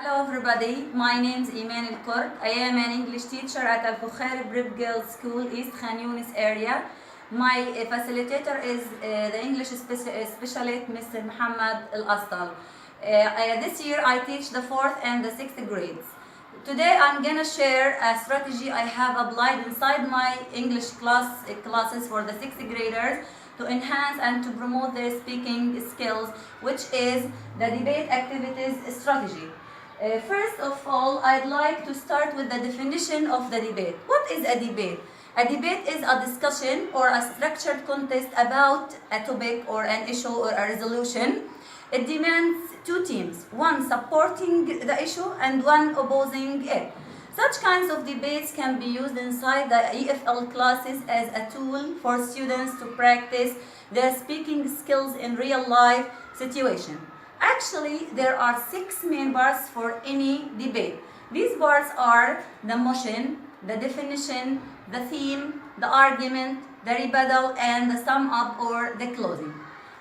Hello everybody, my name is Imankurd. I am an English teacher at Al Bukhari Prep Girls School, East Khan Yunis area. My facilitator is the English specialist Mr. Muhammad Al-Astal. This year I teach the 4th and the 6th grades. Today I'm gonna share a strategy I have applied inside my English classes for the 6th graders to enhance and to promote their speaking skills, which is the debate activities strategy. First of all, I'd like to start with the definition of the debate. What is a debate? A debate is a discussion or a structured contest about a topic or an issue or a resolution. It demands two teams, one supporting the issue and one opposing it. Such kinds of debates can be used inside the EFL classes as a tool for students to practice their speaking skills in real life situations. Actually, there are 6 main parts for any debate. These parts are the motion, the definition, the theme, the argument, the rebuttal, and the sum up or the closing.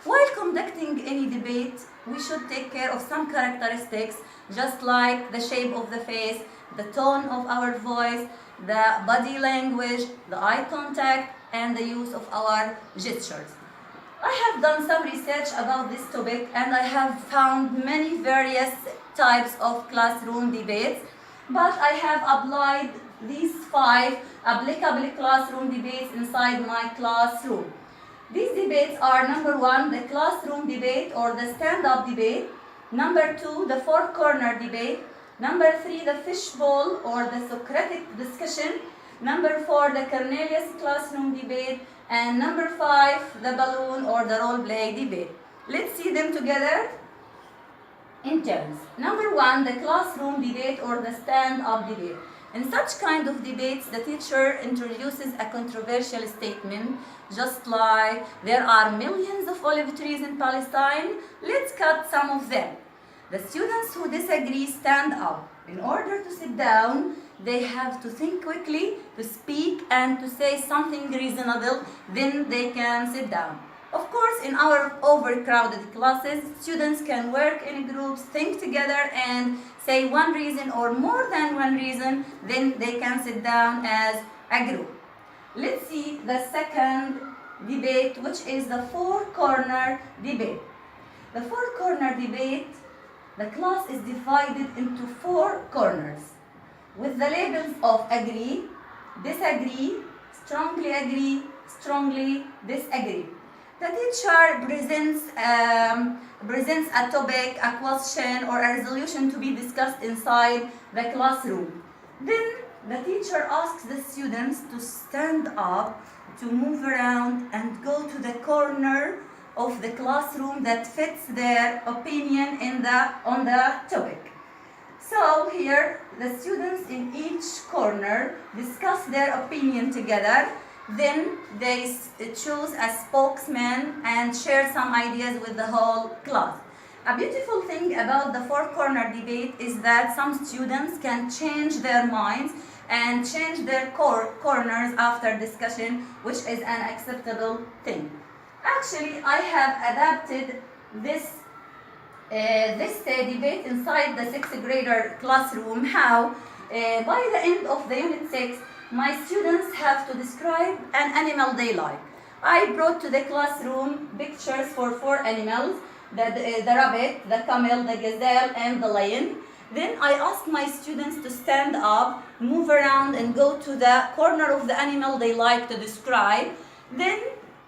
While conducting any debate, we should take care of some characteristics, just like the shape of the face, the tone of our voice, the body language, the eye contact, and the use of our gestures. I have done some research about this topic and I have found many various types of classroom debates, but I have applied these 5 applicable classroom debates inside my classroom. These debates are: number 1, the classroom debate or the stand-up debate; number 2, the 4-corner debate; number 3, the fishbowl or the Socratic discussion; number 4, the Cornelius classroom debate; and number 5, the balloon or the role play debate. Let's see them together in turns. Number 1, the classroom debate or the stand-up debate. In such kind of debates, the teacher introduces a controversial statement, just like there are millions of olive trees in Palestine, let's cut some of them. The students who disagree stand up. In order to sit down, they have to think quickly, to speak and to say something reasonable, then they can sit down. Of course, in our overcrowded classes, students can work in groups, think together and say one reason or more than one reason, then they can sit down as a group. Let's see the second debate, which is the 4-corner debate. The 4-corner debate, the class is divided into 4 corners with the labels of agree, disagree, strongly disagree. The teacher presents a topic, a question or a resolution to be discussed inside the classroom. Then the teacher asks the students to stand up, to move around and go to the corner of the classroom that fits their opinion on the topic. So here the students in each corner discuss their opinion together. Then they choose a spokesman and share some ideas with the whole class. A beautiful thing about the 4-corner debate is that some students can change their minds and change their corners after discussion, which is an acceptable thing. Actually, I have adapted this debate inside the 6th grader classroom. How? By the end of the unit 6, my students have to describe an animal they like. I brought to the classroom pictures for 4 animals, the rabbit, the camel, the gazelle, and the lion. Then I asked my students to stand up, move around, and go to the corner of the animal they like to describe. Then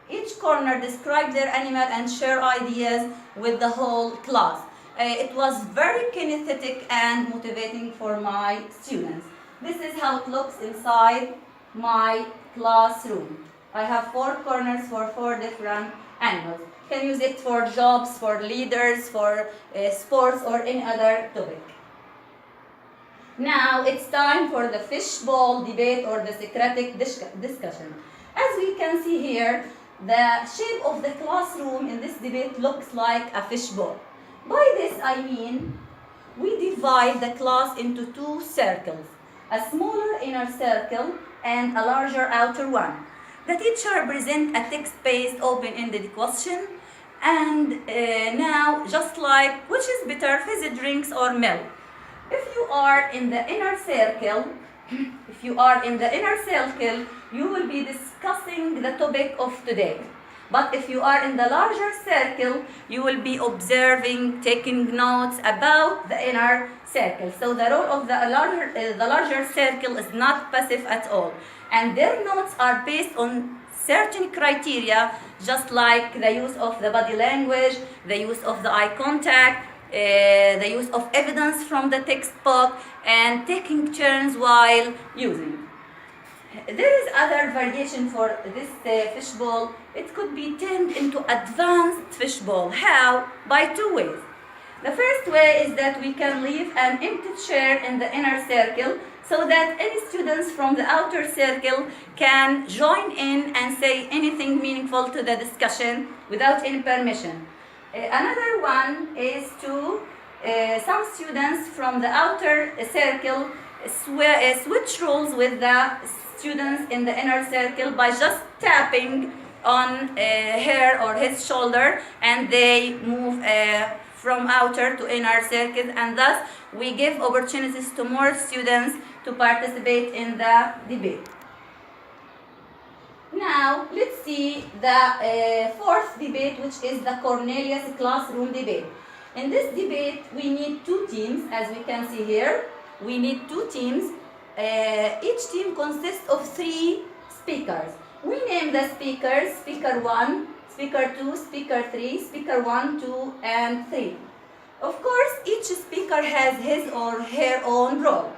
each corner describe their animal and share ideas with the whole class. It was very kinesthetic and motivating for my students. This is how it looks inside my classroom. I have 4 corners for 4 different animals. You can use it for jobs, for leaders, for sports or any other topic. Now it's time for the fishbowl debate or the Socratic discussion. As we can see here, the shape of the classroom in this debate looks like a fishbowl. By this I mean, we divide the class into 2 circles, a smaller inner circle and a larger outer one. The teacher presents a text-based open-ended question, and now, just like which is better, fizzy drinks or milk? If you are in the inner circle, if you are in the inner circle, you will be discussing the topic of today. But if you are in the larger circle, you will be observing, taking notes about the inner circle. So the role of the larger circle is not passive at all. And their notes are based on certain criteria, just like the use of the body language, the use of the eye contact, the use of evidence from the textbook, and taking turns while using. There is other variation for this fishbowl. It could be turned into advanced fishbowl. How? By two ways. The first way is that we can leave an empty chair in the inner circle so that any students from the outer circle can join in and say anything meaningful to the discussion without any permission. Another one is to some students from the outer circle switch roles with the students in the inner circle by just tapping on her or his shoulder, and they move from outer to inner circle, and thus we give opportunities to more students to participate in the debate. Now let's see the fourth debate, which is the Cornelius classroom debate. In this debate we need two teams, as we can see here. We need two teams. Each team consists of three speakers. We name the speakers: speaker 1, speaker 2, speaker 3, speaker 1, 2, and 3. Of course, each speaker has his or her own role.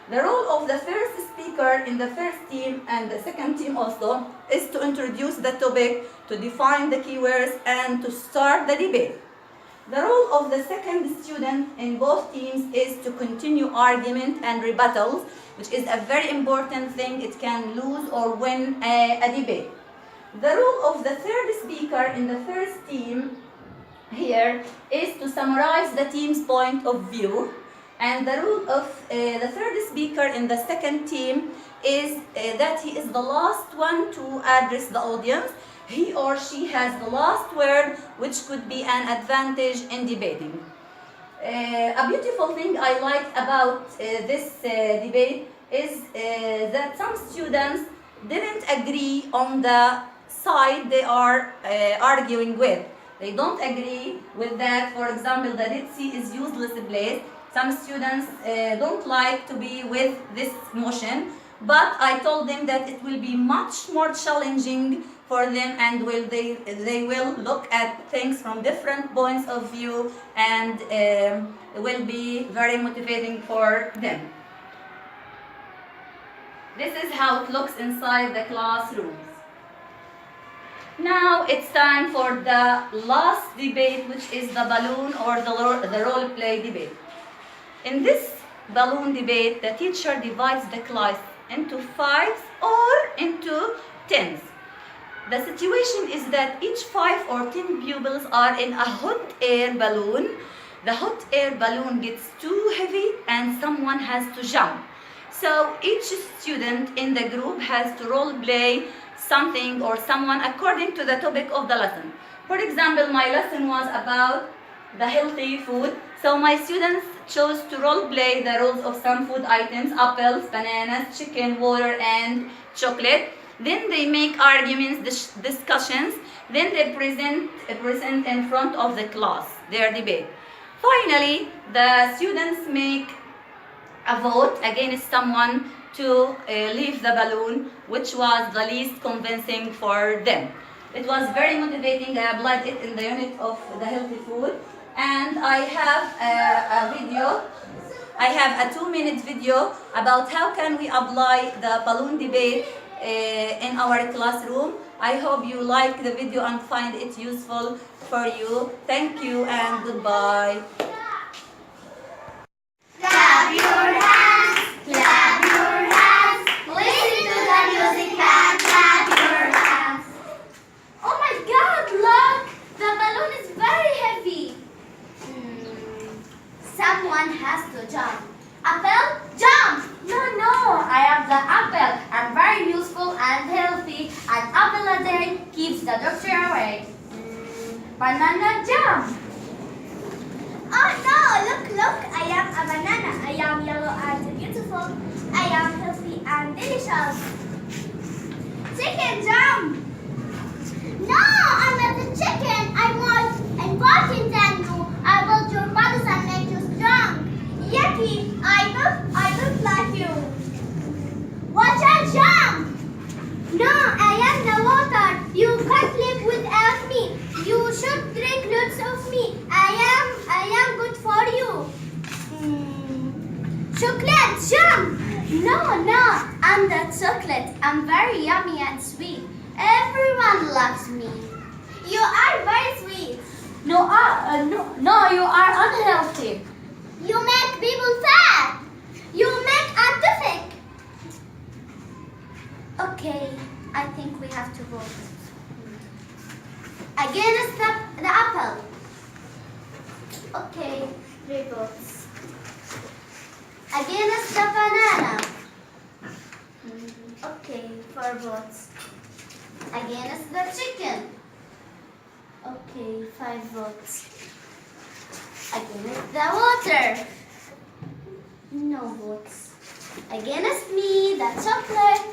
The role of the first speaker in the first team and the second team also is to introduce the topic, to define the keywords, and to start the debate. The role of the second student in both teams is to continue argument and rebuttals, which is a very important thing. It can lose or win a debate. The role of the third speaker in the first team here is to summarize the team's point of view, and the role of the third speaker in the second team is that he is the last one to address the audience. He or she has the last word, which could be an advantage in debating. A beautiful thing I liked about this debate is that some students didn't agree on the side they are arguing with. They don't agree with that. For example, the Red Sea is useless place. Some students don't like to be with this motion, but I told them that it will be much more challenging for them, and they will look at things from different points of view, and will be very motivating for them. This is how it looks inside the classrooms. Now it's time for the last debate, which is the balloon or the role play debate. In this balloon debate, the teacher divides the class into 5s or into 10s. The situation is that each 5 or 10 pupils are in a hot air balloon. The hot air balloon gets too heavy and someone has to jump. So each student in the group has to role play something or someone according to the topic of the lesson. For example, my lesson was about the healthy food. So my students chose to role play the roles of some food items: apples, bananas, chicken, water, and chocolate. Then they make arguments, discussions. Then they present in front of the class their debate. Finally, the students make a vote against someone to leave the balloon, which was the least convincing for them. It was very motivating. I applied it in the unit of the healthy food, and I have a video. I have a 2-minute video about how can we apply the balloon debate in our classroom. I hope you like the video and find it useful for you. Thank you and goodbye. Clap your hands, clap your hands. Listen to the music and clap your hands. Oh my God, look! The balloon is very heavy. Someone has to jump. Apple, jump! No, I have the apple. I'm very useful and healthy. An apple a day keeps the doctor away. Banana, jump! Oh no, look, I am a banana. I delicious. Chicken jump. No, I'm not a chicken. I'm more important than you. I will your bodies and make you strong. Yucky, I don't like you. Watch out, jump. No, I am the water. You can't live without me. You should drink lots of me. I am good for you. Chocolate, jump. No, I'm the chocolate. I'm very yummy and sweet. Everyone loves me. You are very sweet. No, you are unhealthy. You make people fat. You make antific. Okay, I think we have to vote. Against the apple. Okay, 3 votes. Against the banana. Okay, 4 votes. Against the chicken. Okay, 5 votes. Against the water. No votes. Against me, the chocolate.